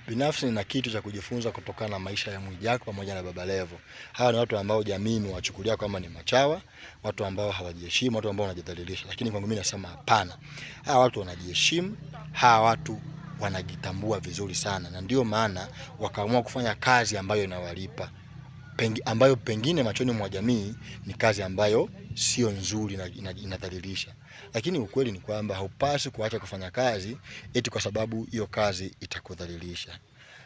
Binafsi nina kitu cha kujifunza kutokana na maisha ya Mwijaku pamoja na Baba Levo. Hawa ni watu ambao jamii imewachukulia kama ni machawa, watu ambao hawajiheshimu, watu ambao wanajidhalilisha. Lakini kwangu mimi nasema hapana. Hawa watu wanajiheshimu, hawa watu wanajitambua vizuri sana, na ndio maana wakaamua kufanya kazi ambayo inawalipa. Ambayo pengine machoni mwa jamii ni kazi ambayo sio nzuri na inadhalilisha. Lakini ukweli ni kwamba haupaswi kuacha kufanya kazi eti kwa sababu hiyo kazi itakudhalilisha.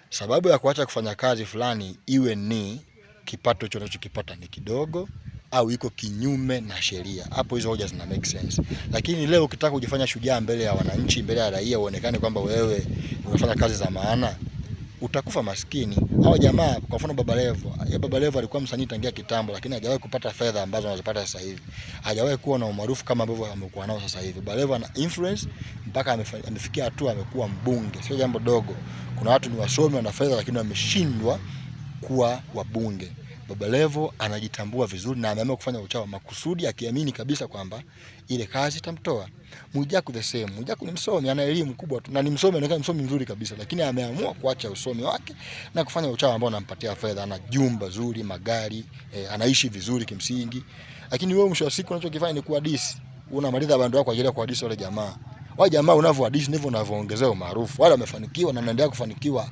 Sababu ya kuacha kufanya kazi fulani iwe ni kipato hicho unachokipata ni kidogo au iko kinyume na sheria. Hapo hizo hoja zina make sense. Lakini leo ukitaka kujifanya shujaa mbele ya wananchi, mbele ya raia, uonekane kwamba wewe unafanya kazi za maana, utakufa maskini. Hao jamaa kwa mfano Baba Levo alikuwa msanii tangia kitambo, lakini hajawahi kupata fedha ambazo anazipata sasa hivi. Hajawahi kuwa na umaarufu kama ambavyo amekuwa nao sasa hivi. Baba Levo ana influence mpaka amefikia hatua amekuwa mbunge. Sio jambo dogo. Kuna watu ni wasomi wana fedha lakini wameshindwa kuwa wabunge. Baba Levo anajitambua vizuri na ameamua kufanya uchawa makusudi, akiamini kabisa kwamba ile kazi itamtoa. Mwijaku the same. Mwijaku ni msomi, ana elimu kubwa tu na ni msomi, anaonekana msomi mzuri kabisa, lakini ameamua kuacha usomi wake na kufanya uchawa ambao unampatia fedha. Ana jumba zuri, magari, anaishi vizuri kimsingi. Lakini wewe mwisho wa siku unachokifanya ni kuadisi. Unamaliza bando wako kwa ajili ya kuadisi wale jamaa. Wale jamaa unavyoadisi ndivyo unavyoongezea umaarufu. Wale wamefanikiwa na wanaendelea kufanikiwa.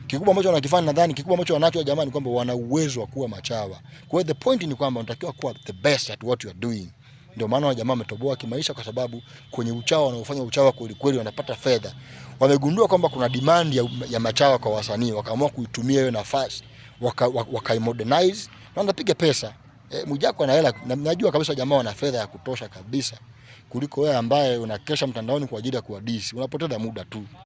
Kikubwa ambacho wanakifanya, nadhani kikubwa ambacho wanacho jamani, kwamba wana uwezo wa kuwa machawa. Kwa hiyo the point ni kwamba unatakiwa kuwa the best at what you are doing. Ndio maana jamaa wametoboa kimaisha, kwa sababu kwenye uchawa wanaofanya uchawa kweli kweli wanapata fedha. Wamegundua kwamba kuna demand ya machawa kwa wasanii, wakaamua kuitumia hiyo nafasi, wakaimodernize na wanapiga pesa. Mwijaku ana hela, najua kabisa jamaa wana fedha ya kutosha kabisa kuliko wewe ambaye unakesha mtandaoni kwa ajili ya kuadisi. Unapoteza muda tu.